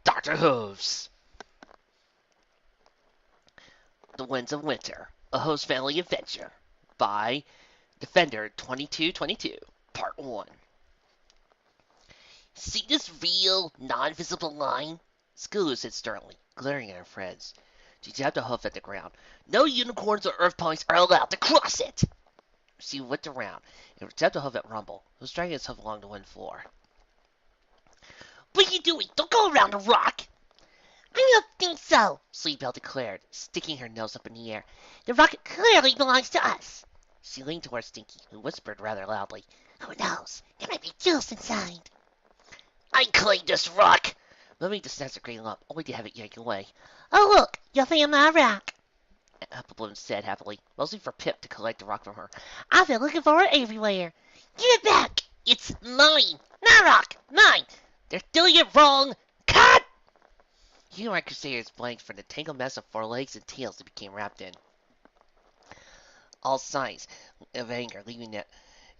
Doctor Hooves, The Winds of Winter, a Hooves Family Adventure by Defender 2222, Part 1. See this real, non-visible line? Skulu said sternly, glaring at her friends. She tapped a hoof at the ground. No unicorns or earth ponies are allowed to cross it! She whipped around and tapped a hoof at Rumble, who was dragging his hoof along the wind floor. What are you doing? Don't go around the rock! I don't think so, Sleepbell declared, sticking her nose up in the air. The rock clearly belongs to us. She leaned towards Dinky, who whispered rather loudly, Who knows? There might be jewels inside. I claimed this rock! Moving to snatch the green lump, only to have it yank away. Oh look, you found my rock! Applebloom said happily, mostly for Pip to collect the rock from her. I've been looking for it everywhere. Give it back! It's mine! My rock! Mine! They're doing it wrong! Cut! You and Crusaders blanked for the tangled mess of forelegs and tails they became wrapped in. All signs of anger leaving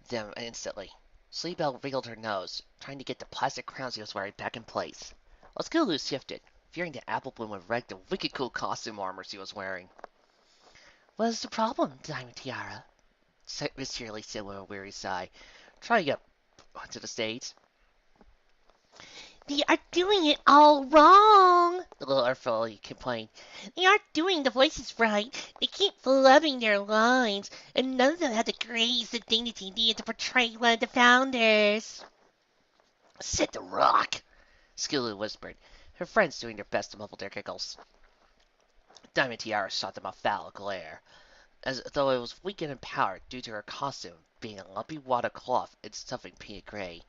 them instantly. Sleepbell wriggled her nose, trying to get the plastic crowns he was wearing back in place. Skulu shifted, fearing that Applebloom would wreck the wicked cool costume armor she was wearing. What's the problem, Diamond Tiara? Miss Shirley said with a weary sigh, trying up onto the stage. They are doing it all wrong, the little Earthfairy complained. They aren't doing the voices right. They keep flubbing their lines, and none of them have the grace and dignity needed to portray one of the founders. Sit the rock, Skulu whispered, her friends doing their best to muffle their giggles. Diamond Tiara shot them a foul glare, as though it was weakened in power due to her costume being a lumpy wad of cloth and stuffing painted gray.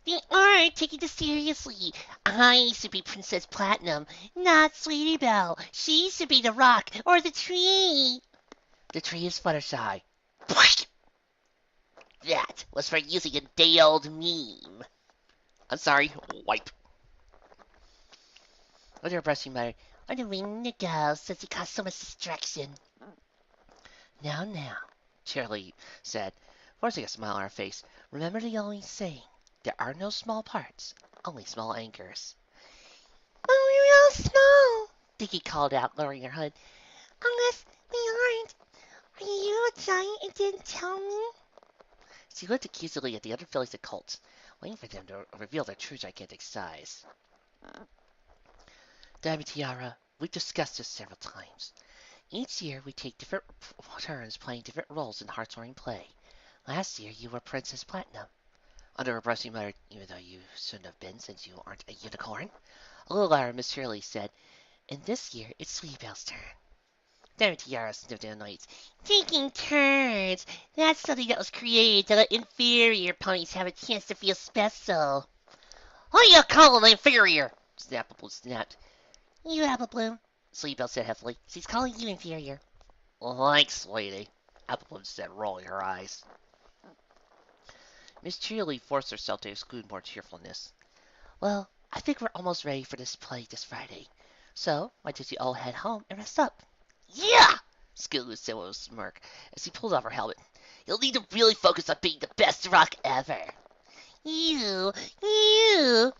They aren't taking this seriously. I should be Princess Platinum, not Sweetie Belle. She should be the rock or the tree. The tree is Fluttershy. That was for using a day-old meme. I'm sorry, wipe. With her brushing muttered, I don't mean to go since it caused so much distraction. Now, Shirley said, forcing a smile on her face. Remember the old saying. There are no small parts, only small anchors. Oh, we're real small, Dinky called out, lowering her hood. Unless we aren't. Are you a giant and didn't tell me? She looked accusingly at the other fillies and colts, waiting for them to reveal their true gigantic size. Diamond Tiara, we've discussed this several times. Each year we take different turns playing different roles in Hearth's play. Last year you were Princess Platinum. Under her brushing muttered, even though you shouldn't have been since you aren't a unicorn. A little louder, Miss Shirley said, and this year it's Sleepbell's turn. Diamond Tiara sniffed in annoyance. Taking turns! That's something that was created to let inferior ponies have a chance to feel special. What do you call them inferior? Snappable snapped. You, Applebloom, Sleepbell said heavily. She's calling you inferior. Thanks, lady, Applebloom said, rolling her eyes. Miss Shirley forced herself to exclude more cheerfulness. Well, I think we're almost ready for this play this Friday. So, why don't you all head home and rest up? Yeah! Skulu said with a smirk as he pulled off her helmet. You'll need to really focus on being the best rock ever. You,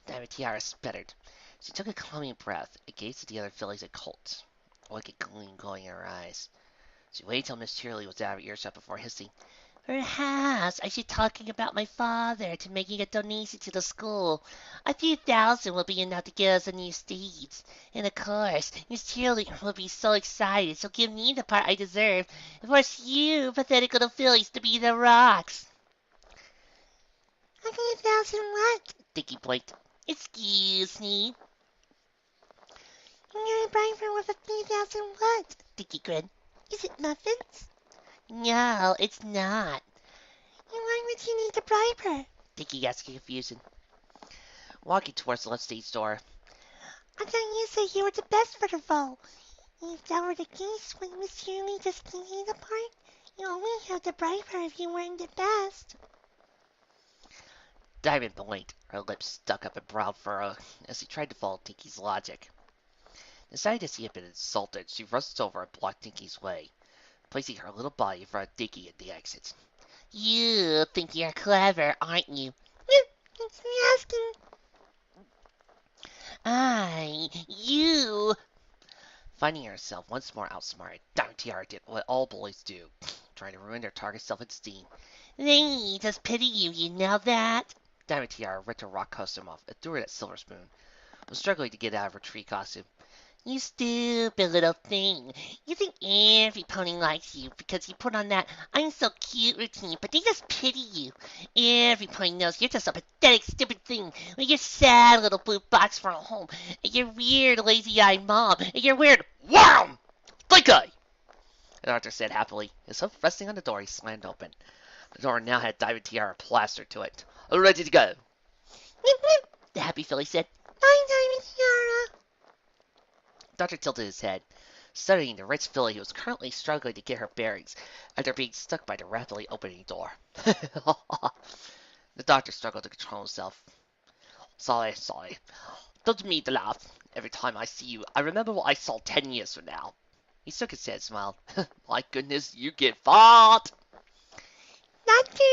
Diamond Tiara sputtered. She took a calming breath and gazed at the other fillies and colts, a wicked gleam glowing in her eyes. She waited till Miss Shirley was out of earshot before hissing, Perhaps I should talking about my father to making a donation to the school. A few thousand will be enough to get us a new stage. And of course, Miss Shirley will be so excited she'll give me the part I deserve and force you pathetic little fillies to be the rocks. A few thousand what? Dinky blinked. Excuse me. You're a briber with a few thousand what? Dinky grinned. Is it muffins? No, it's not. And why would you need to bribe her? Dinky asked in confusion. Walking towards the left stage door. I thought you said you were the best for the role. If that were the case, would Miss Shirley just give you the part? You only have to bribe her if you weren't the best. Diamond blinked, her lips stuck up in brow furrow, as he tried to follow Dinky's logic. Deciding that she had been insulted, she rushed over and blocked Dinky's way, placing her little body in front of Dinky at the exit. You think you're clever, aren't you? Asking. You. Finding herself once more outsmarted, Tiara did what all bullies do, trying to ruin their target's self-esteem. They just pity you, you know that? Tiara ripped her rock costume off and threw it at Silver Spoon, who was struggling to get out of her tree costume. You stupid little thing. You think every pony likes you because you put on that I'm so cute routine, but they just pity you. Every pony knows you're just a pathetic, stupid thing with your sad little blue box for a home, and your weird, lazy-eyed mom, and your weird worm! Dinky! The doctor said happily. His hoof resting on the door, he slammed open. The door now had Diamond Tiara plastered to it. Ready to go. The happy filly said, I'm Diamond Tiara. Doctor tilted his head, studying the rich filly who was currently struggling to get her bearings after being stuck by the rapidly opening door. The doctor struggled to control himself. Sorry. Don't mean to laugh. Every time I see you, I remember what I saw 10 years from now. He shook his head and smiled. My goodness, you get fat! Doctor,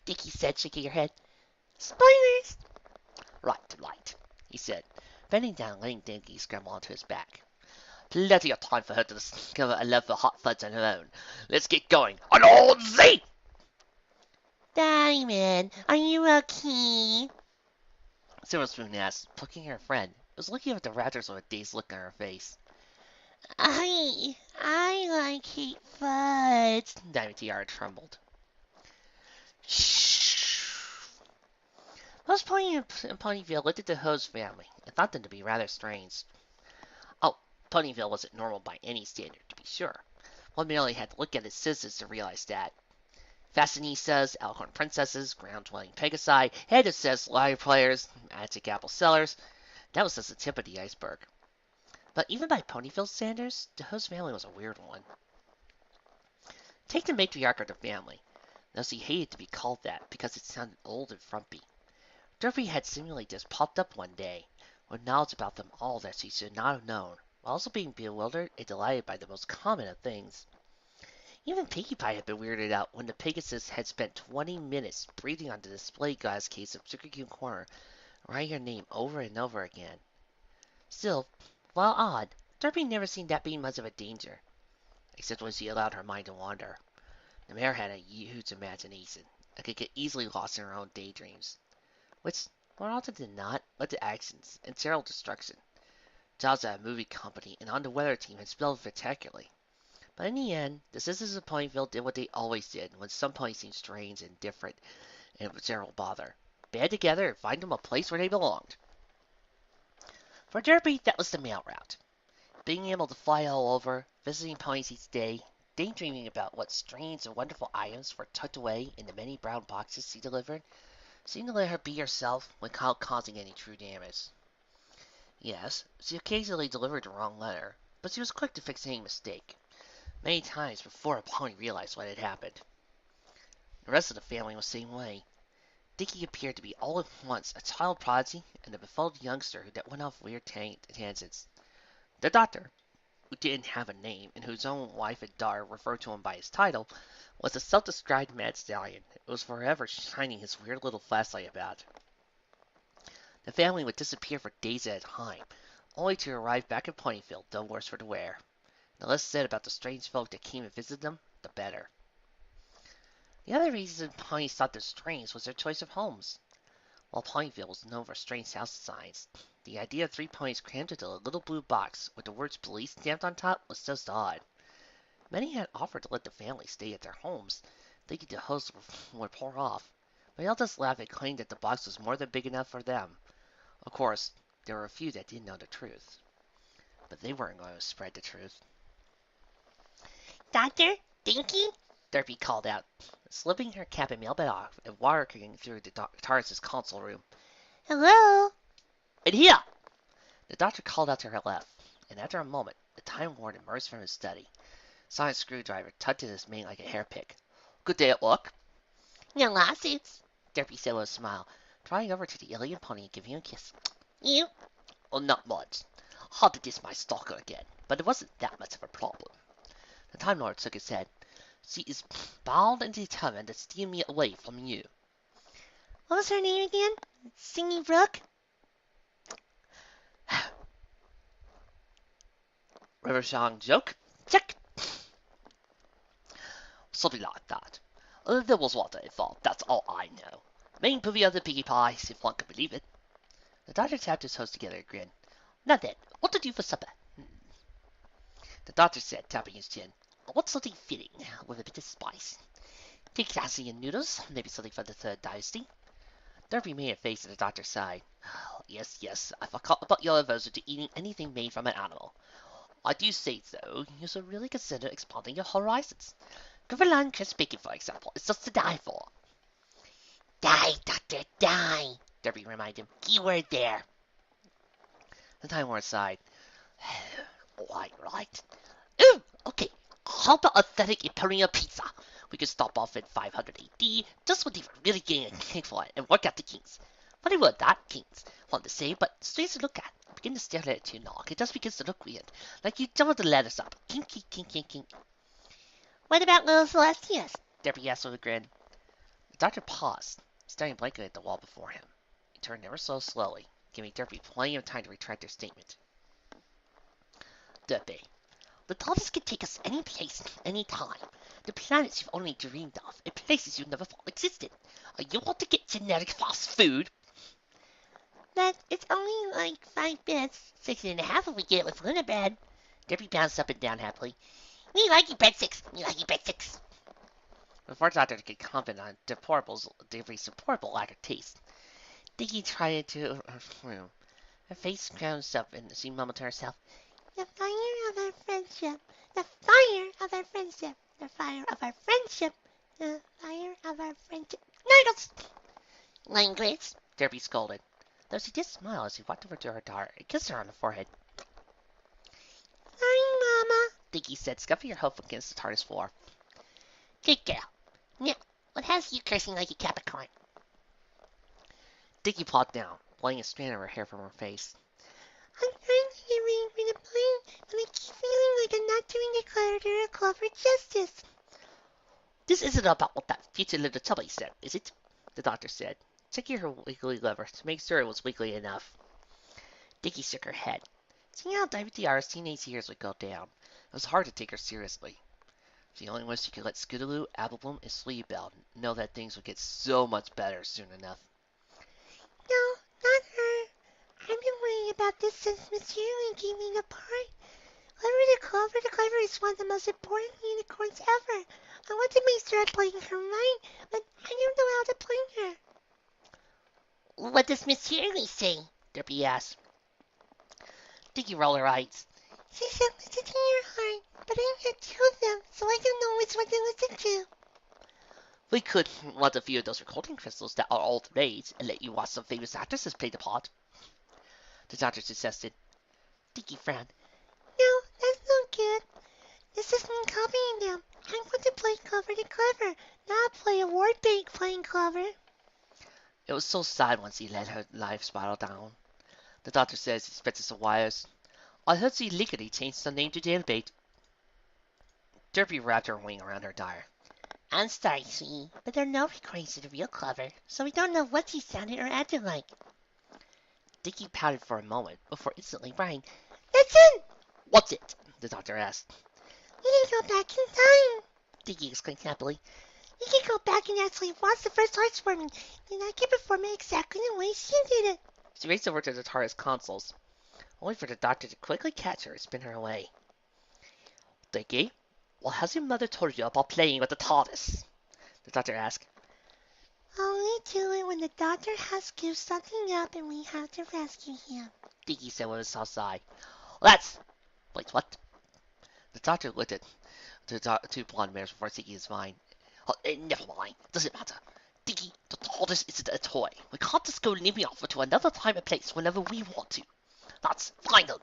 Dinky said, shaking her head. Spoilers! Right, he said, bending down and letting Dinky scramble onto his back. Plenty of time for her to discover a love for hot fudge on her own. Let's get going. On all Z! Diamond, are you okay? Silver Spoon asked, plucking her friend, who was looking up at the raptors with a dazed look on her face. I like hate fudge. Diamond Tiara trembled. Shh. Most Pony in Ponyville looked at the Hooves family and thought them to be rather strange. Oh, Ponyville wasn't normal by any standard, to be sure. One merely had to look at its citizens to realize that. Fashionistas, Alcorn princesses, ground-dwelling Pegasi, head-obsessed lottery players, magic apple sellers. That was just the tip of the iceberg. But even by Ponyville standards, the Hooves family was a weird one. Take the matriarch of the family. Though she hated to be called that because it sounded old and frumpy. Derpy had seemingly just popped up one day, with knowledge about them all that she should not have known, while also being bewildered and delighted by the most common of things. Even Pinkie Pie had been weirded out when the Pegasus had spent 20 minutes breathing on the display glass case of Sugar Cube Corner, writing her name over and over again. Still, while odd, Derpy never seemed that being much of a danger, except when she allowed her mind to wander. The mare had a huge imagination, and could get easily lost in her own daydreams, which, more often than not, led to accidents and terrible destruction. Jobs at a movie company and on the weather team had spelled spectacularly. But in the end, the citizens of Ponyville did what they always did when some ponies seemed strange and different and of general bother. Band together and find them a place where they belonged. For Derpy, that was the mail route. Being able to fly all over, visiting ponies each day, daydreaming about what strange and wonderful items were tucked away in the many brown boxes she delivered, seemed to let her be herself without causing any true damage. Yes, she occasionally delivered the wrong letter, but she was quick to fix any mistake, many times before a pony realized what had happened. The rest of the family was the same way. Dinky appeared to be all at once a child prodigy and a befuddled youngster that went off weird tangents. The doctor, who didn't have a name and whose own wife and daughter referred to him by his title, was a self-described mad stallion who was forever shining his weird little flashlight about. The family would disappear for days at a time, only to arrive back in Ponyville no worse for the wear. The less said about the strange folk that came and visited them, the better. The other reason ponies thought them strange was their choice of homes. While Ponyville was known for strange house designs, the idea of 3 ponies crammed into a little blue box with the words police stamped on top was just odd. Many had offered to let the family stay at their homes, thinking the hosts would pour off, but they all just laughed and claimed that the box was more than big enough for them. Of course, there were a few that didn't know the truth. But they weren't going to spread the truth. Doctor? Dinky? Derpy called out, slipping her cap and mailbag off and walking through the TARDIS's console room. Hello? In here! The doctor called out to her left, and after a moment, the Time Lord emerged from his study. Sonic Screwdriver tugged at his mane like a hairpick. Good day at work. No lawsuits, Derpy said with a smile, trotting over to the alien pony and giving him a kiss. You? Well, not much. Hard to diss my stalker again, but it wasn't that much of a problem. The Time Lord shook his head. She is bound and determined to steal me away from you. What was her name again? Singing Brook? River Song joke? Check! Something like that. There was water involved, that's all I know. Main movie of the piggy pies, if one can believe it. The doctor tapped his toes together and grinned. Now then, what to do for supper? The doctor said, tapping his chin. I want something fitting, with a bit of spice. Think classy and noodles, maybe something from the Third Dynasty. Derpy made a face at the doctor's side. Oh, yes, I forgot about your aversion to eating anything made from an animal. I do say, though, you should really consider expanding your horizons. Greenland crisp bacon, for example, is just to die for. Die, Doctor, die, Derpy reminded him. Keyword there. The Time Lord sighed. Right. Ooh, okay. How about authentic Imperial pizza? We could stop off at 500 AD, just when they were really getting a kick for it, and work out the kinks. Funny word that, kinks. Fun to say, but strange to look at. I begin to stare at it too long. It just begins to look weird. Like you jumbled the letters up. Kinky, kink. What about little Celestias? Derpy asked with a grin. The doctor paused, staring blankly at the wall before him. He turned ever so slowly, giving Derpy plenty of time to retract their statement. Derpy, the TARDIS can take us any place, any time. The planets you've only dreamed of, and places you never thought existed. You want to get genetic fast food? But it's only like 5 minutes, 6.5 if we get it with Luna bread. Derpy bounced up and down happily. Me like you breadsticks. Before the doctor could comment on Derpy's deplorable lack of taste, Dinky tried to. Her face closed up and she mumbled to herself, The fire of our friendship. The fire of our friendship. The fire of our friendship. The fire of our friendship. Noodles! Language, Derpy scolded, though she did smile as he walked over to her daughter and kissed her on the forehead. Sorry, Mama, Dinky said, scuffing her hoof against the TARDIS floor. Good girl. Now, what has you cursing like a Capricorn? Dinky plopped down, blowing a strand of her hair from her face. I'm trying to get ready for the plane, and I keep feeling like I'm not doing the Clover or Clover justice. This isn't about what that future little chubby said, is it? The doctor said, checking her wiggly lever to make sure it was wiggly enough. Dinky shook her head. Seeing how WTR's teenage years would go down, it was hard to take her seriously. She only wished she could let Scootaloo, Applebloom, and Sleebell know that things would get so much better soon enough. No, not her. I've been worrying about this since Miss Yearling gave me the part. Clover the Clever is one of the most important unicorns ever. I want to make sure I'm playing her right, but I don't know how to play her. What does Miss Yearling say? Derpy asked. Dinky rolled her eyes. She said listen to your heart, but I have two of them, so I don't know which one to listen to. We could want a few of those recording crystals that are all the rage and let you watch some famous actresses play the part. The doctor suggested. Dinky frowned. No, that's not good. This is me copying them. I want to play Clover the Clever, not play a ward bank playing Clover. It was so sad once he let her life spiral down. The doctor says he spits some wires. I heard she legally changed her name to Jailbait. Derpy wrapped her wing around her daughter. I'm sorry, sweetie, but there are no recordings of the real Clover, so we don't know what she sounded or acted like. Dinky pouted for a moment before instantly crying. Listen! What's it? The doctor asked. You can go back in time. Dinky exclaimed happily. You can go back and actually watch the first hearts forming, and I can perform it exactly the way she did it. She raced over to the TARDIS consoles, only for the doctor to quickly catch her and spin her away. Dinky, what has your mother told you about playing with the TARDIS? The doctor asked. Only do it when the doctor has given something up and we have to rescue him. Dinky said with a soft sigh. That's... Wait, what? The doctor looked at the two blonde mares before speaking his mind. Oh, never mind. Doesn't matter. Dinky, the TARDIS isn't a toy. We can't just go living off to another time and place whenever we want to. That's final.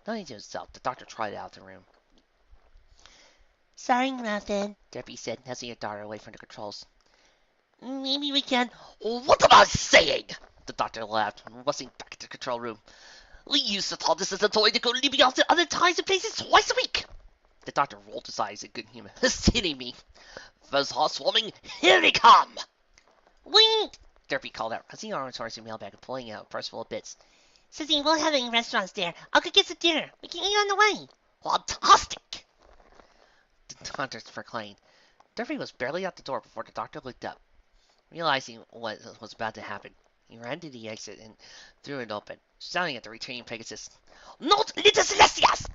Nodding to himself, the doctor trotted out of the room. Sorry, nothing, Derpy said, nudging her daughter away from the controls. Maybe we can... What am I saying? The doctor laughed, rustling back to the control room. We used to thought this as a toy to go leaving out to other times and places twice a week. The doctor rolled his eyes at good humor. Silly me. First housewarming, here they come. Wait! Derpy called out, pressing arms towards the mailbag and pulling out a purse full of bits. Susie, we won't have any restaurants there. I'll go get some dinner. We can eat on the way. Fantastic! The doctor proclaimed. Derpy was barely out the door before the doctor looked up. Realizing what was about to happen, he ran to the exit and threw it open, shouting at the retreating Pegasus, Not little Celestials!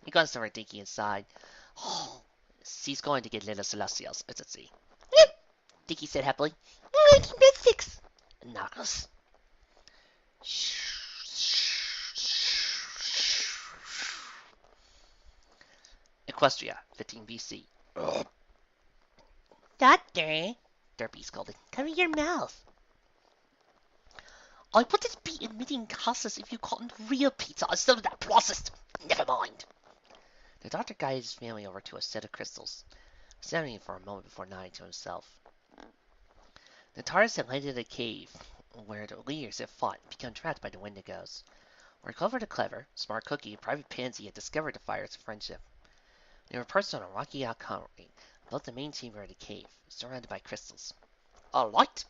He glanced over at Dinky inside. Oh, he's going to get little Celestials, it's at sea. Yep, Dinky said happily. I'm making breadsticks. Knuckles. Equestria, 15 BC. Doctor, Derpy scolded. cover your mouth. I wouldn't be emitting gases if you called real pizza instead of that processed. Never mind. The doctor guided his family over to a set of crystals, standing for a moment before nodding to himself. The TARDIS had landed in a cave where the leaders had fought and become trapped by the Wendigos, where Clover the Clever, Smart Cookie, and Private Pansy had discovered the fires of friendship. They were perched on a rocky outcropping above the main chamber of the cave, surrounded by crystals. A light,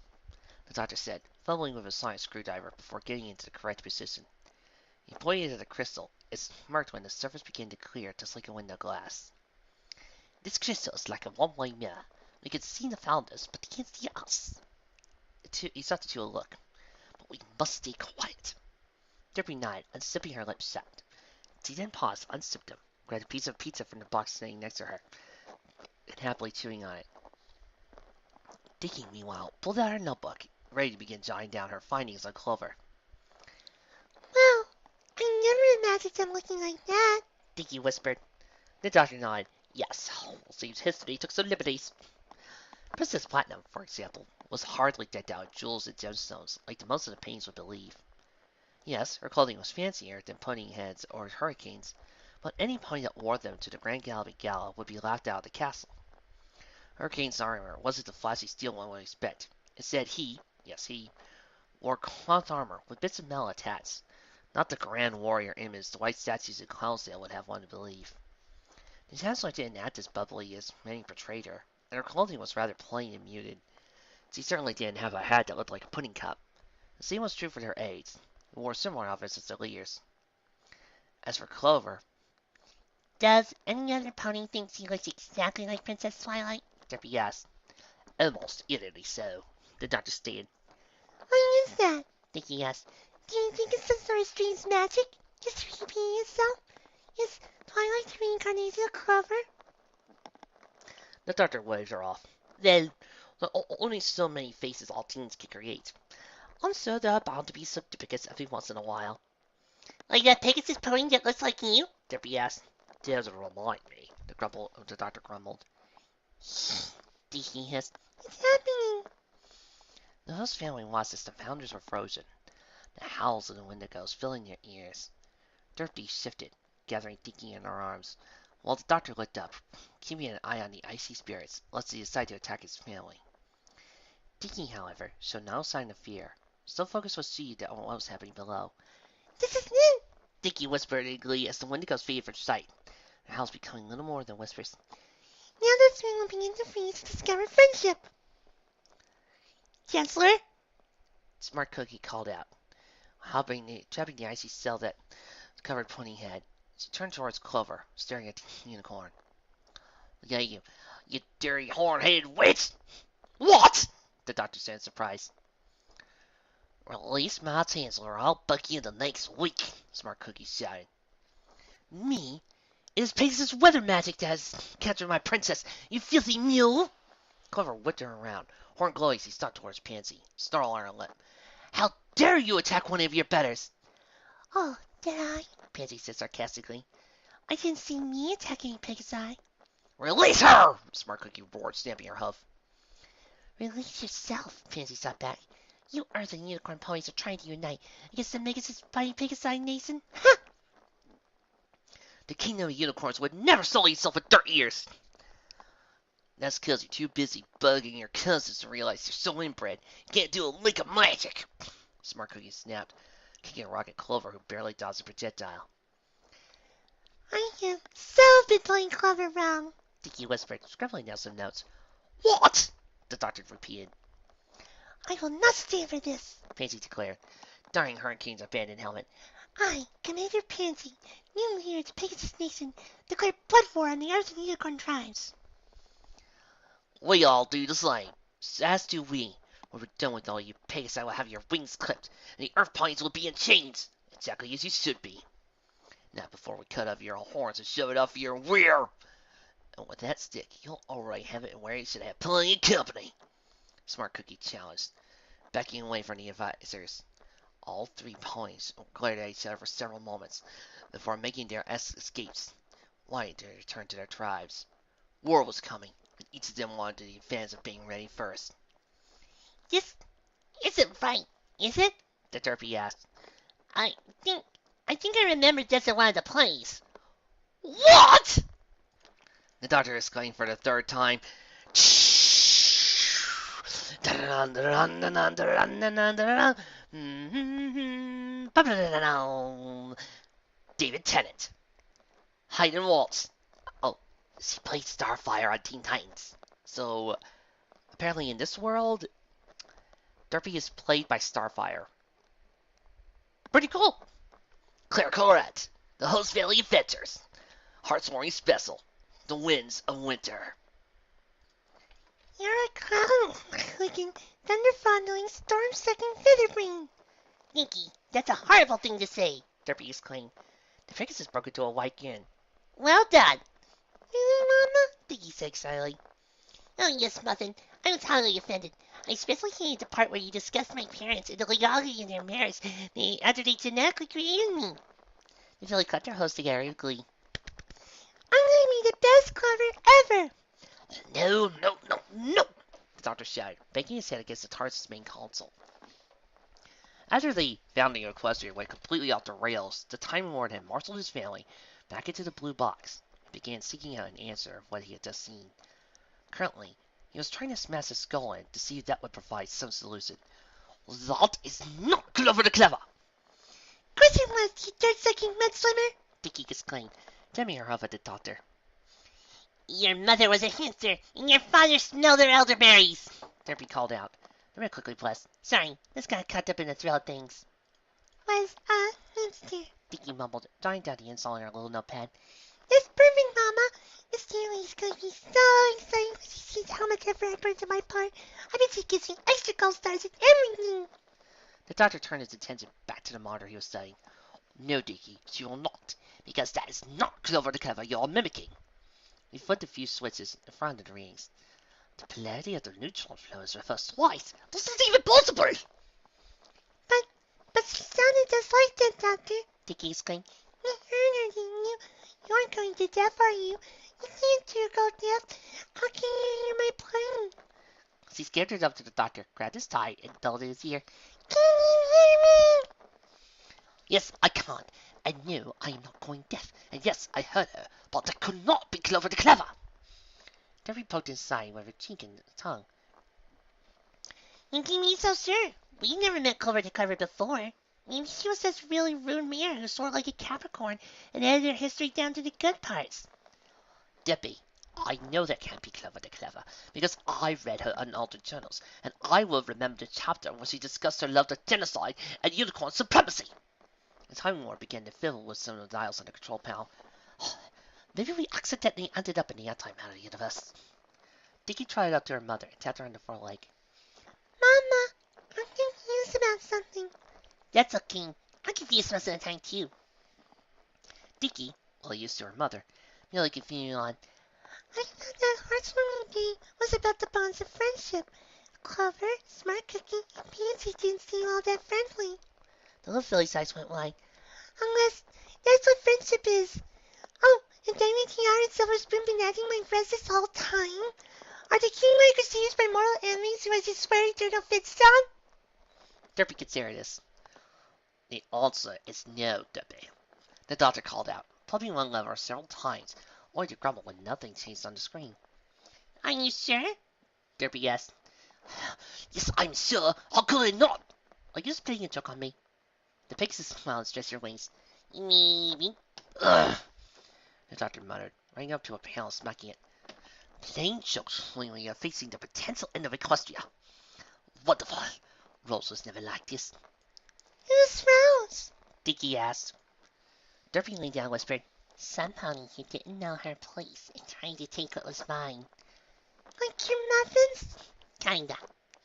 the doctor said, fumbling with a sonic screwdriver before getting into the correct position. He pointed at the crystal. It smirked when the surface began to clear, just like a window glass. This crystal is like a one-way mirror. We can see the founders, but they can't see us. He sought the two a look. But we must stay quiet. Derpy nodded, unzipping her lips shut. She then paused, unzipped them, grabbed a piece of pizza from the box standing next to her, and happily chewing on it. Dinky, meanwhile, pulled out her notebook, ready to begin jotting down her findings on Clover. Well, I never imagined them looking like that, Dinky whispered. The doctor nodded. Yes, seems history took some liberties. Princess Platinum, for example, was hardly decked out with jewels and gemstones, like most of the paintings would believe. Yes, her clothing was fancier than pony heads or hurricanes, but any pony that wore them to the Grand Gala would be laughed out of the castle. Hurricane's armor wasn't the flashy steel one would expect. Instead, he wore cloth armor with bits of metal attached, not the grand warrior image the white statues in Clownsdale would have one to believe. The chancellor didn't act as bubbly as many portrayed her, and her clothing was rather plain and muted. She certainly didn't have a hat that looked like a pudding cup. The same was true for their aides, who wore similar outfits as their leaders. As for Clover, does any other pony think she looks exactly like Princess Twilight? Derpy asked. Almost eerily so, the doctor stated. Why is that? Dinky asked. Do you think it's some sort of strange magic? Just repeating itself? Is Twilight the reincarnation of Clover? The doctor waved her off. Well, only so many faces all teens can create. I'm sure there are bound to be some duplicates every once in a while. Like that Pegasus pony that looks like you? Derpy asked. Doesn't remind me, the doctor grumbled. Dinky hissed. It's happening. The host family watched as the founders were frozen, the howls of the Wendigos filling their ears. Derpy shifted, gathering Dinky in her arms, while the doctor looked up, keeping an eye on the icy spirits, lest he decide to attack his family. Dinky, however, showed no sign of fear. Still focused was she on what was happening below. This is it! Dinky whispered in glee as the Wendigos faded from sight, their howls becoming little more than whispers. Now the three will begin to freeze to discover friendship. Chancellor? Smart Cookie called out, trapping the icy cell that covered Pony head. She turned towards Clover, staring at the unicorn. Yeah, you dirty horn-headed witch! What? The doctor said in surprise. Release my chancellor or I'll buck you in the next week, Smart Cookie shouted. Me? It is Pegasus weather magic that has captured my princess, you filthy mule! Clover whipped her around, horn glowing as he stalked towards Pansy, snarl on her lip. How dare you attack one of your betters? Oh, did I? Pansy said sarcastically. I didn't see me attacking Pegasi. Release her! Smart Cookie roared, stamping her hoof. Release yourself, Pansy shot back. You Earth and Unicorn ponies are trying to unite against the Megasis fighting Pegasi nation. Ha! The kingdom of unicorns would never sully itself with dirt ears. That's because you're too busy bugging your cousins to realize you're so inbred. You can't do a lick of magic. Smart Cookie snapped. kicking a rock at Clover, who barely dodged a projectile. I have so been playing Clover wrong, Dinky whispered, scribbling down some notes. What? The doctor repeated. I will not stand for this, Pansy declared, darting Hurricane's abandoned helmet. I, Commander Pansy, new leader to Pegasus Nation, declare blood war on the Earth and Unicorn tribes. We all do the same. As do we. When we're done with all you Pegasus, I will have your wings clipped, and the Earth ponies will be in chains, exactly as you should be. Now, before we cut off your horns and shove it off your rear. And with that stick, you'll already have it where you should have plenty of company. Smart Cookie challenged, backing away from the advisors. All three ponies glared at each other for several moments before making their escapes, wanting to return to their tribes. War was coming, and each of them wanted the advantage of being ready first. This isn't right, is it? The Derpy asked. I think I remember this in one of the plays. What? The doctor exclaimed for the third time. David Tennant. Hayden Waltz. Oh, she played Starfire on Teen Titans. So, apparently in this world, Derpy is played by Starfire. Pretty cool. Claire Corette. The Host Valley Adventures. Hearth's Morning Special. The Winds of Winter. You're a clown, clicking, thunder-fondling, storm-sucking featherbrain. Dinky, that's a horrible thing to say, Derpy exclaimed. The Pegasus broke into a white grin. Well done. Really, Mama? Dinky said shyly. Oh, yes, Muffin. I was highly offended. I especially hated the part where you discussed my parents and the legality of their marriage after they genetically created me. The Philly clapped their host together with glee. I'm going to be the best Clover ever. No, no, no, no, the doctor shouted, banging his head against the TARDIS main console. After the founding of Equestria went completely off the rails, the Time Lord had marshaled his family back into the blue box and began seeking out an answer of what he had just seen. Currently, he was trying to smash his skull in to see if that would provide some solution. That is not Clover the Clever! Of course it was, you dirt-sucking mudslinger, Dinky exclaimed, jamming her huff at the doctor. Your mother was a hamster, and your father smelled her elderberries, Derpy called out. The man quickly blessed. Sorry, this got caught up in the thrill of things. Was a hamster, Dinky mumbled, jotting down the insult on her little notepad. That's perfect, Mama. Miss Daly's going to be so excited when she sees how much effort I put into my part. I bet she gives me extra gold stars and everything. The doctor turned his attention back to the monitor he was studying. No, Dinky, she will not, because that is not Clover the Clever you are mimicking. He flipped a few switches in front of the rings. The polarity of the neutron flow is reversed twice. This isn't even possible! But she sounded just like that, Doctor, Dinky exclaimed. Me earner than you. You aren't going to death, are you? You can't go death. How can you hear my plane? She scampered up to the doctor, grabbed his tie, and dulled in his ear. Can you hear me? Yes, I can't. And no, I am not going deaf. And yes, I heard her, but that could not be Clover the Clever. Derpy poked his side with a chink in his tongue. You can be so sure. We never met Clover the Clever before. Maybe she was this really rude mare who swore like a Capricorn and edited her history down to the good parts. Derpy, I know that can't be Clover the Clever, because I read her unaltered journals, and I will remember the chapter where she discussed her love of genocide and unicorn supremacy. The Time Lord began to fiddle with some of the dials on the control panel. Maybe we accidentally ended up in the antimatter universe. Dinky trotted up to her mother and tapped her on the foreleg. Mama, I'm confused about something. That's okay. I'm confused most of the time, too. Dinky, well used to her mother, merely continued on. I thought that Hearthwarming Day was about the bonds of friendship. Clover, Smart Cookie, and Pansy didn't seem all that friendly. The little filly's eyes went wide. Unless that's what friendship is. Oh, and Diamond Tiara and Silver Spoon been acting like friends this whole time? Are the Kingmakers used by mortal enemies who has a swear eternal fits on? Derpy considered this. The answer is no, Derpy. The doctor called out, plugging one lever several times, only to grumble when nothing changed on the screen. Are you sure? Derpy asked. Yes, I'm sure. How could I not? Are you just playing a joke on me? The pixie smiled and stretched her wings. Maybe. Ugh, the doctor muttered, running up to a panel, smacking it. Plain jokes when we are facing the potential end of Equestria. Wonderful. Rose was never like this. Who's Rose? Dinky asked. Derpy leaned down and whispered, somehow you didn't know her place and tried to take what was mine. Like your muffins? Kinda,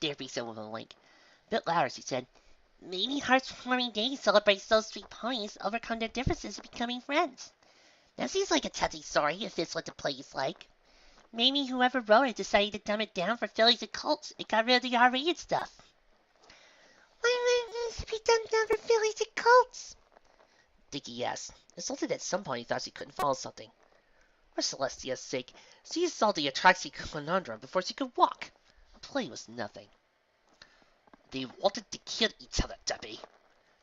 Derpy said with a wink. A bit louder, she said, maybe Hearth's Forming Day celebrates those 3 ponies overcome their differences and becoming friends. That seems like a touchy story if it's what the play is like. Maybe whoever wrote it decided to dumb it down for fillies and colts and got rid of the R-rated stuff. Why would it need to be dumbed down for fillies and colts? Dinky asked, insulted that some pony thought she couldn't follow something. For Celestia's sake, she solved the Atraxi conundrum before she could walk. A play was nothing. They wanted to kill each other, Debbie,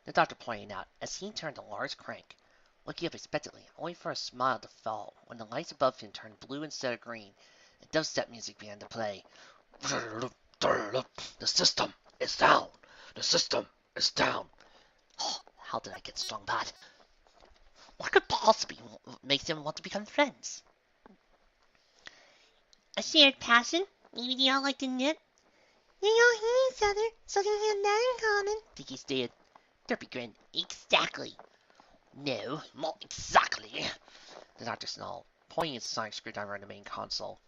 the doctor pointed out as he turned a large crank, looking up expectantly, only for a smile to fall when the lights above him turned blue instead of green, and dubstep music began to play. The system is down. The system is down. Oh, how did I get strong bad? What could possibly make them want to become friends? A shared passion? Maybe they all like to knit? They all hate each other, so they have that in common. Dinky stared. Derpy grinned. Exactly. No, not exactly. The doctor snarled, pointing his sonic screwdriver on the main console.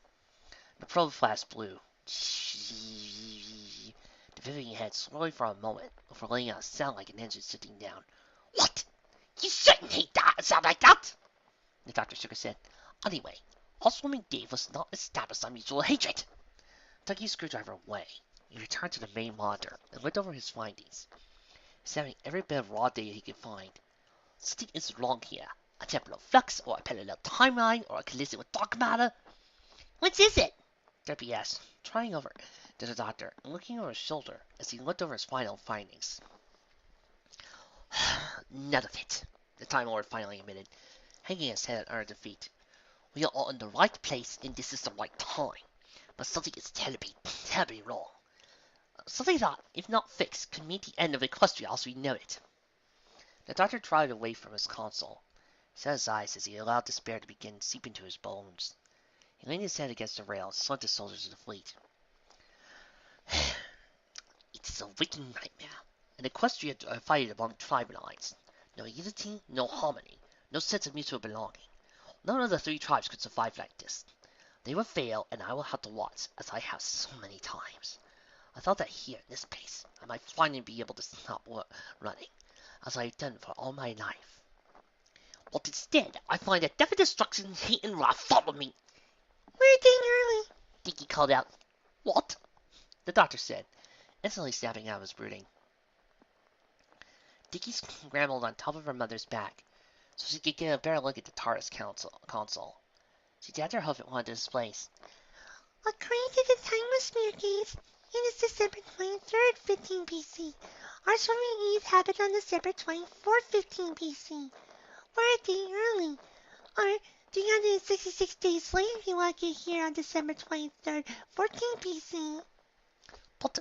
The probe flash blew. The vivian head slowly for a moment before letting out a sound like an engine sitting down. What? You shouldn't hate that sound like that! The doctor shook his head. Anyway, Housewarming Dave was not established on mutual hatred. Tucking his screwdriver away, he returned to the main monitor and went over his findings, examining every bit of raw data he could find. Something is wrong here. A temporal flux, or a parallel timeline, or a collision with dark matter. What is it? Derpy asked, trying over to the doctor and looking over his shoulder as he looked over his final findings. None of it, the Time Lord finally admitted, hanging his head under defeat. We are all in the right place and this is the right time, but something is terribly wrong. Something that, if not fixed, could mean the end of Equestria as we know it. The doctor trotted away from his console, shut his eyes as he allowed despair to begin seeping into his bones. He leaned his head against the rail and slugged the soldiers of the fleet. It is a waking nightmare. An Equestria divided among tribe lines. No unity, no harmony, no sense of mutual belonging. None of the 3 tribes could survive like this. They will fail, and I will have to watch, as I have so many times. I thought that here, in this place, I might finally be able to stop running, as I have done for all my life. But instead, I find that death and destruction, hate and wrath follow me. We're dang early, Dinky called out. What? The doctor said, instantly snapping out of his brooding. Dinky scrambled on top of her mother's back, so she could get a better look at the TARDIS console. She dabbed her hoof at one of the displays. According to the time of Gates, it is December 23rd, 15 BC. Our swimming Eve happened on December 24th, 15 BC. We're a day early. Or 366 days late if you want to get here on December 23rd, 14 BC. But,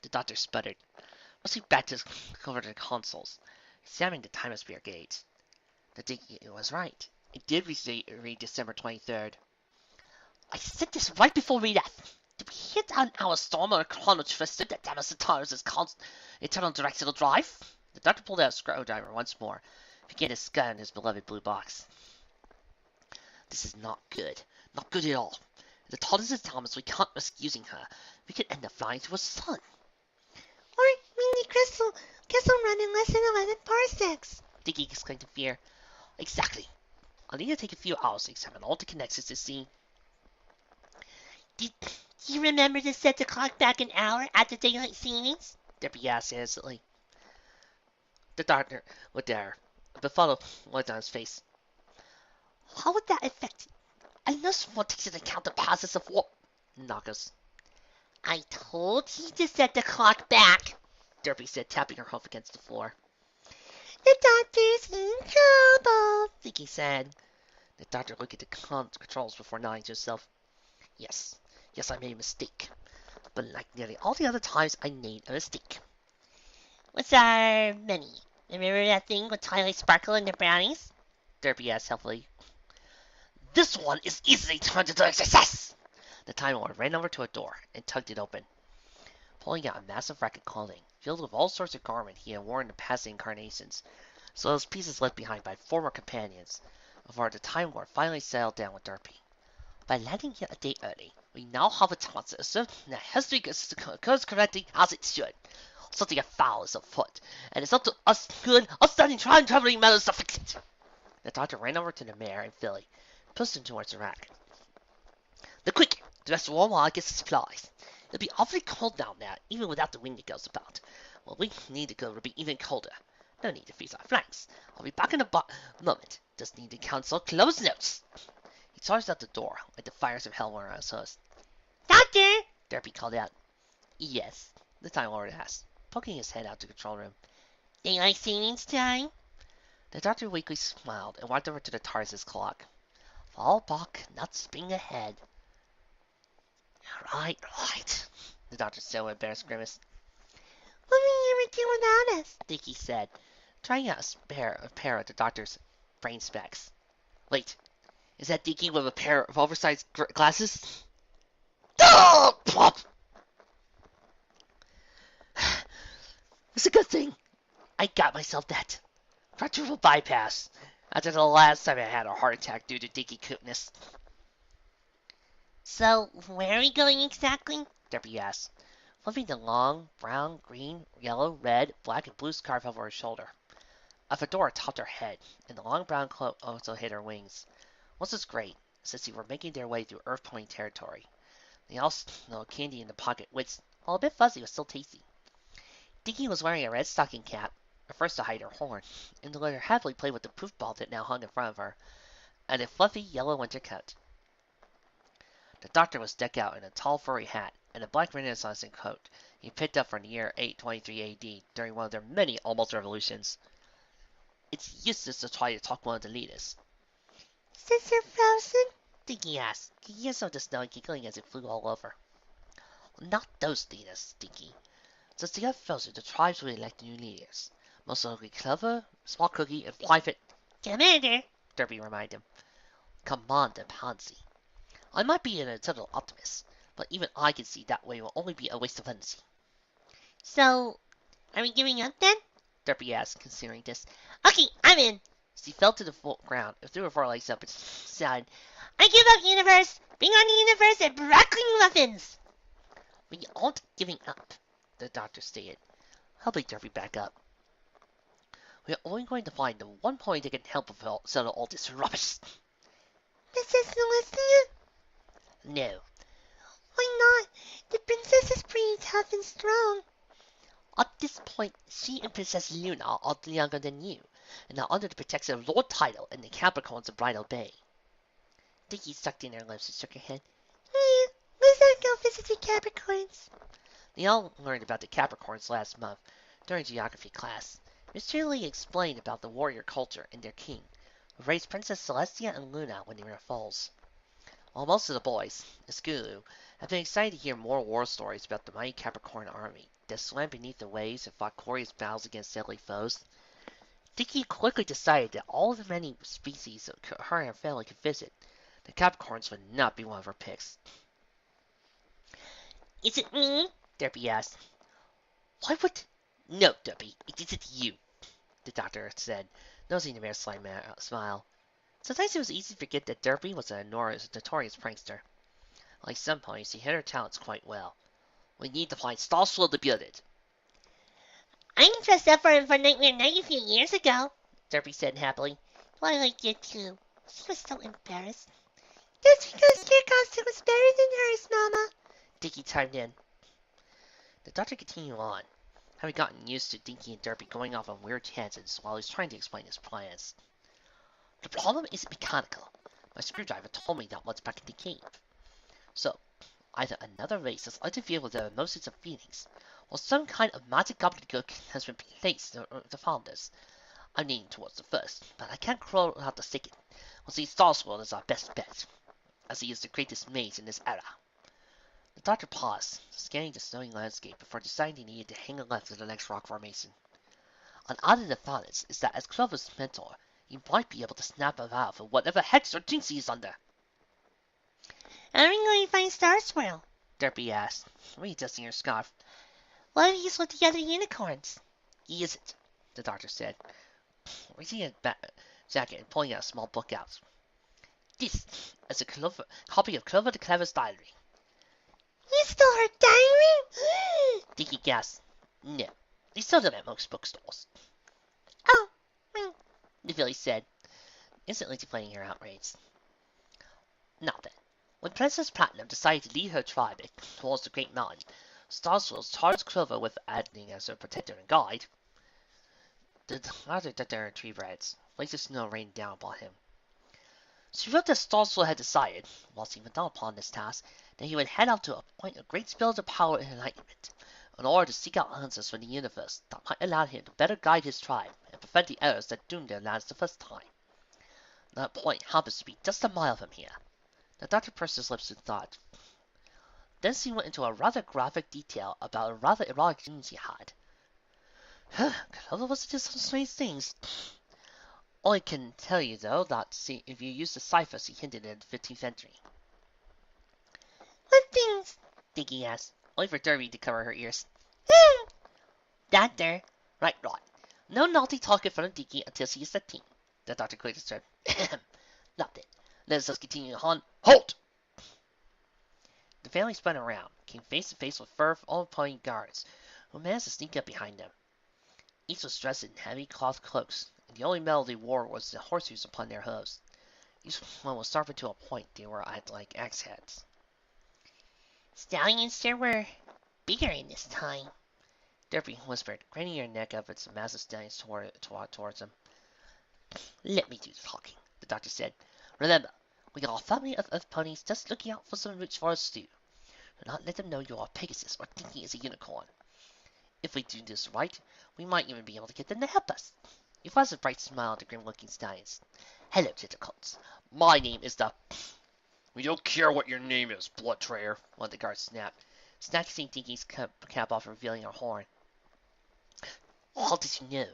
the doctor sputtered, rushing back to cover the consoles, examining the time of gauge. The Dinky was right. It did read December 23rd. I said this right before we left. Did we hit an hour storm or a chrono twister that damaged the TARDIS' internal directional drive? The doctor pulled out a screwdriver once more, began to scan his beloved blue box. This is not good. Not good at all. If the TARDIS is Thomas, we can't risk using her. We could end up flying to a sun. Or we need Crystal run in less than 11 parsecs. Dinky exclaimed in fear. Exactly. I'll need to take a few hours to examine all the connections to see. Do you remember to set the clock back an hour after daylight savings? Derpy asked innocently. The doctor looked at her, a befuddled look on his face. How would that affect it? Unless one takes into account the process of war. Knockers. I told you to set the clock back, Derpy said, tapping her hoof against the floor. The doctor's in trouble, Dinky said. The doctor looked at the controls before nodding to himself. Yes, I made a mistake. But like nearly all the other times, I made a mistake. What's our money? Remember that thing with Twilight Sparkle and the brownies? Derpy asked helpfully. This one is easily turned into a success! The Time Lord ran over to a door and tugged it open, pulling out a massive rack of clothing, filled with all sorts of garment he had worn in past incarnations, as well as pieces left behind by former companions, before the Time Lord finally settled down with Derpy. By landing here a day early, we now have a chance to assert that history occurs correctly as it should. Something foul is afoot, and it's up to us good, upstanding, traveling matters to fix it. The doctor ran over to the mare and filly, pushed him towards the rack. The quick, dress warm while I get supplies. It'll be awfully cold down there, even without the wind that goes about. Well, we need to go to be even colder. No need to freeze our flanks. I'll be back in a moment. Just need to cancel Clover's notes. He charged out the door, like the fires of hell were on his host. Doctor! Derpy called out. Yes, the Time Lord asked, poking his head out the control room. Daylight savings time? The doctor weakly smiled and walked over to the TARDIS clock. Fall back, not spring ahead. Right. The doctor said with a embarrassed grimace. What will you ever do without us? Dinky said, trying out a pair of the doctor's brain specs. Wait, is that Dinky with a pair of oversized glasses? Oh, plop! It's a good thing I got myself that quadruple bypass after the last time I had a heart attack due to Dinky coopness. So, where are we going exactly? Derpy asked, flipping the long, brown, green, yellow, red, black, and blue scarf over her shoulder. A fedora topped her head, and the long brown cloak also hid her wings. This was great, since they were making their way through Earth Pony territory. They all smelled candy in the pocket, which, while a bit fuzzy, was still tasty. Dinky was wearing a red stocking cap, at first to hide her horn, and let her happily play with the poof ball that now hung in front of her, and a fluffy yellow winter coat. The doctor was decked out in a tall furry hat and a black Renaissance coat he picked up from the year 823 AD during one of their many almost revolutions. It's useless to try to talk one of the leaders. Sister Frozen? Dinky asked, kicking some of the snow and giggling as it flew all over. Not those leaders, Dinky. Since they got frozen, the tribes will elect new leaders. Most likely Clover, Small Cookie, and Private Commander! Derpy reminded him. Commander Pansy. I might be an eternal optimist, but even I can see that way will only be a waste of energy. So, are we giving up then? Derpy asked, considering this. Okay, I'm in. She fell to the ground and threw her forelegs up and sighed. I give up, universe! Bring on the universe and broccoli muffins! We aren't giving up, the doctor stated, helping Derpy back up. We're only going to find the one pony that can help settle all this rubbish. Princess Celestia? No. Why not? The princess is pretty tough and strong. At this point, she and Princess Luna are younger than you, and are under the protection of Lord Tidal and the Capricorns of Bridal Bay. Dinky sucked in her lips and shook her head. Let's not go visit the Capricorns. They all learned about the Capricorns last month during geography class. Mr. Lee explained about the warrior culture and their king, who raised Princess Celestia and Luna when they were foals. While most of the boys, Skulu, have been excited to hear more war stories about the mighty Capricorn army that swam beneath the waves and fought glorious battles against deadly foes, Dinky quickly decided that all of the many species her and her family could visit, the Capricorns would not be one of her picks. Is it me? Derpy asked. Why would... No, Derpy, it isn't you, the doctor said, noticing the mare's slight smile. Sometimes it was easy to forget that Derpy was a notorious prankster. Like some ponies, he hid her talents quite well. We need to find Starswell to build it. I dressed up for him for Nightmare Night a few years ago, Derpy said happily. Twilight did too. She was so embarrassed. That's because your costume was better than hers, Mama, Dinky chimed in. The doctor continued on, having gotten used to Dinky and Derpy going off on weird tangents while he was trying to explain his plans. The problem isn't mechanical. My screwdriver told me that once back in the cave. So, either another race has interfered with the emotions and feelings, or some kind of magic gobbledygook has been placed to found us. I'm leaning towards the first, but I can't crawl out the second. We'll see Starswell is our best bet, as he is the greatest mage in this era. The doctor paused, scanning the snowy landscape before deciding he needed to hang a left to the next rock formation. And added the thought is that as Clover's mentor, you might be able to snap him out of whatever hex or jinx he's under. How are we going to find Star Swirl? Derpy asked, readjusting her scarf. What if he's with the other unicorns? He isn't, the doctor said, raising his jacket and pulling a small book out. This is a copy of Clover the Clever's diary. You stole her diary? Dinky gasped. No, they sell them at most bookstores. Oh, the Billy said, instantly deflating her outrage. Now then, when Princess Platinum decided to lead her tribe towards the Great Mountain, Starswell charged Clover with acting as her protector and guide. The latter that their tree reds, flakes of snow rained down upon him. She wrote that Starswell had decided, whilst he went down upon this task, that he would head out to a point of great spiritual power and enlightenment, in order to seek out answers from the universe that might allow him to better guide his tribe and prevent the errors that doomed their lands the first time. That point happens to be just a mile from here. The doctor pursed his lips in thought. Then she went into a rather graphic detail about a rather erotic dream she had. Clover was into some strange things. Only can tell you, though, that if you use the cipher she hinted in the 15th century. What things? Dinky asked, only for Derby to cover her ears. Doctor. Right. No naughty talk in front of Dinky until she is 13. The doctor cleared his throat. Now then, let us continue on. Halt! The family spun around, came face to face with fur-all-pony guards, who managed to sneak up behind them. Each was dressed in heavy cloth cloaks, and the only metal they wore was the horseshoes upon their hooves. Each one was sharpened to a point they were at like axe heads. Stallions sure were bigger in this time, Derpy whispered, craning her neck up as the massive stallions towards him. Let me do the talking, the doctor said. Remember, we are a family of earth ponies just looking out for some rich forest stew. Do not let them know you are Pegasus or Dinky is a unicorn. If we do this right, we might even be able to get them to help us. He flashed a bright smile at the grim-looking stallions. Hello, tentacles. My name is the... We don't care what your name is, blood trayer, one of the guards snapped, snatching Dinky's cap off, revealing her horn. How did you know?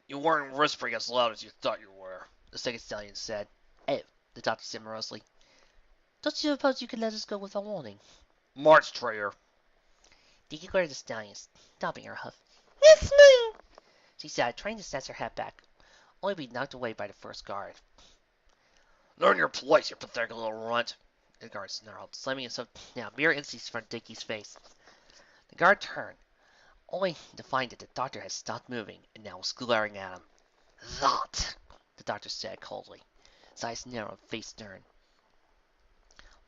You weren't whispering as loud as you thought you were, the second stallion said. Oh, the doctor said morosely. Don't you suppose you could let us go without warning? March, trayer. Dinky glared at the stallions, stopping her hoof. It's me, she said, trying to snatch her hat back, only to be knocked away by the first guard. Learn your place, you pathetic little runt, the guard snarled, slamming himself down mere inches from Dinky's face. The guard turned, only to find that the doctor had stopped moving and now was glaring at him. That, the doctor said coldly, his eyes narrowed, face stern,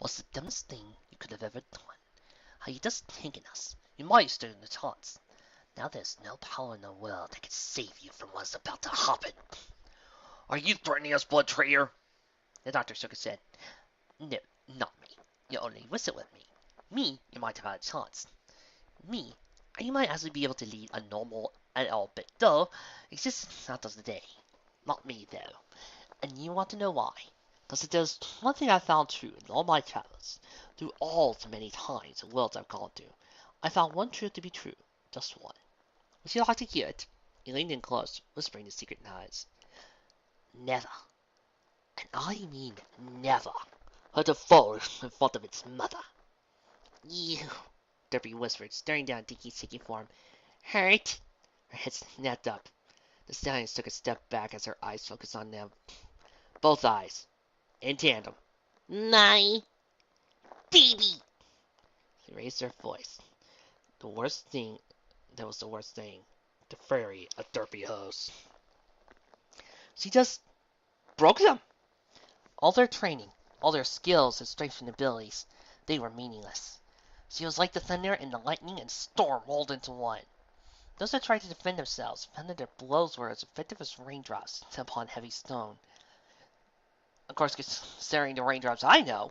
was the dumbest thing you could have ever done. How you just taken us. You might have stood in the taunts. Now there's no power in the world that can save you from what's about to happen. Are you threatening us, blood trayer? The doctor shook his head. No, not me. You only whistle with me. Me, you might have had a chance. Me, you might actually be able to lead a normal and all bit dull existence out of the day. Not me, though. And you want to know why? Because if there's one thing I found true in all my travels, through all the many times and worlds I've gone through, I found one truth to be true. Just one. Would you like to hear it? He leaned in close, whispering the secret knives. Never, and I mean never, hurt a foal in front of its mother. You, Derpy whispered, staring down Dinky's shaking form. Hurt? Her head snapped up. The stallions took a step back as her eyes focused on them. Both eyes, in tandem. my baby. She raised her voice. The worst thing, that was the worst thing. The fairy of Derpy Hooves. She just broke them. All their training, all their skills and strength and abilities, they were meaningless. She was like the thunder and the lightning and storm rolled into one. Those that tried to defend themselves found that their blows were as effective as raindrops upon heavy stone. Of course, considering the raindrops I know,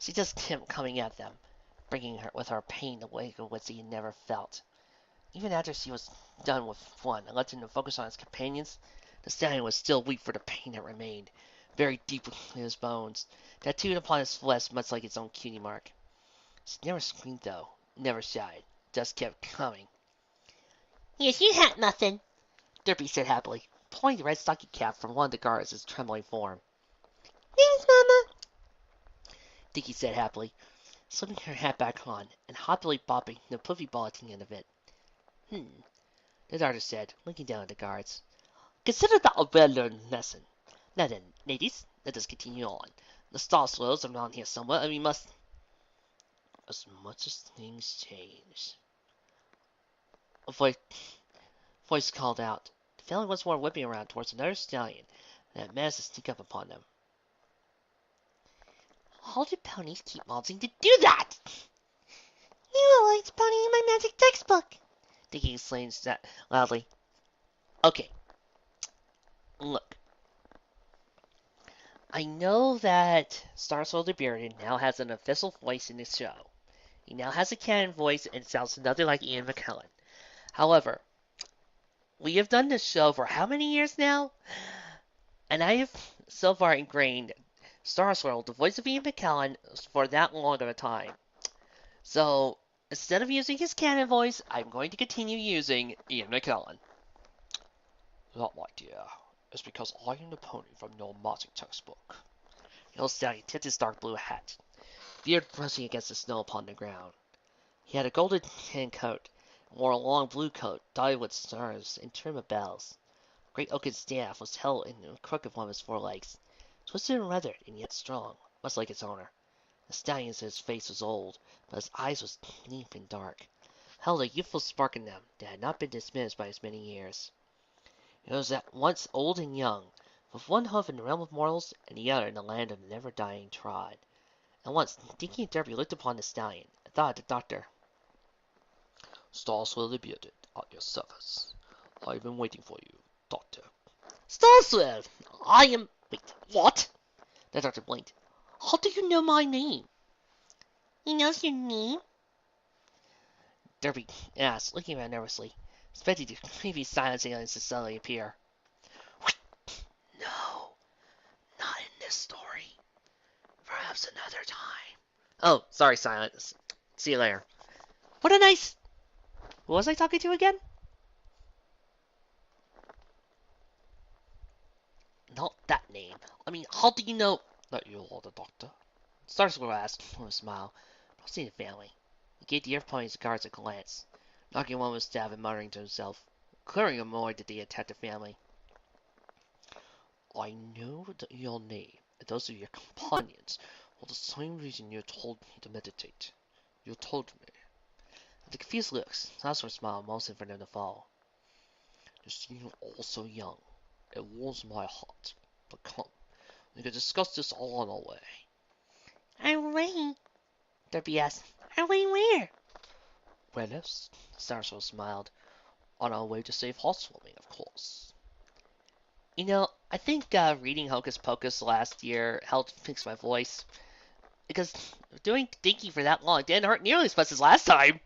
she just kept coming at them, bringing her with her pain the wake of what she had never felt. Even after she was done with one and left him to focus on his companions, the stallion was still weak for the pain that remained, buried deep in his bones, tattooed upon his flesh much like its own cutie mark. She never screamed though, never shied, just kept coming. Yes, you had nothing. Derpy said happily, pulling the red stocking cap from one of the guards' trembling form. Thanks, Mama. Dinky said happily, slipping her hat back on and happily bopping the puffy ball at the end of it. The doctor said, looking down at the guards. Consider that a well-learned lesson. Now then, ladies, let us continue on. The star swirls are around here somewhere, and we must... As much as things change... A voice called out. The family once more whipping around towards another stallion, and had managed to sneak up upon them. How do ponies keep managing to do that? You are like the pony in my magic textbook. Dinky exclaimed loudly. Okay. Look. I know that Starswell the Bearded now has an official voice in the show. He now has a canon voice and sounds nothing like Ian McKellen. However, we have done this show for how many years now? And I have so far ingrained Starswirl, the voice of Ian McKellen, for that long of a time. So, instead of using his canon voice, I'm going to continue using Ian McKellen. That, my dear, is because I am the pony from your magic textbook. The old stallion tipped his dark blue hat, beard brushing against the snow upon the ground. He had a golden tan coat, and wore a long blue coat dyed with stars and trim of bells. A great oaken staff was held in the crook of one of his forelegs, twisted and weathered and yet strong, much like its owner. The stallion's face was old, but his eyes was deep and dark, held a youthful spark in them that had not been diminished by his many years. It was at once old and young, with one hoof in the realm of mortals and the other in the land of the never-dying trod. And once Dinky and Derpy looked upon the stallion and thought of the doctor. Starswell the Bearded, at your service. I have been waiting for you, Doctor. Starswell! I am... Wait, what? The doctor blinked. How do you know my name? He knows your name? Derpy asked, looking around nervously, expecting the creepy silence aliens to suddenly appear. No, not in this story. Perhaps another time. Oh, sorry, silence. See you later. What a nice... Who was I talking to again? Not that name. I mean, how do you know that you are the doctor? Starswell asked with a smile, crossing the family. He gave the earth ponies guards a glance, knocking one with his staff and muttering to himself, clearing annoyed that they attacked the family. I know that your name and those of your companions for the same reason you told me to meditate. You told me. At the confused looks, Starswell smiled, motioning for them to follow. You seem all so young. It warms my heart. But come, we can discuss this all on our way. Our way? Derpy asked. Our way where? Well, yes, Starswell smiled. On our way to save Hearthswarming, of course. You know, I think reading Hocus Pocus last year helped fix my voice. Because doing Dinky for that long didn't hurt nearly as much as last time.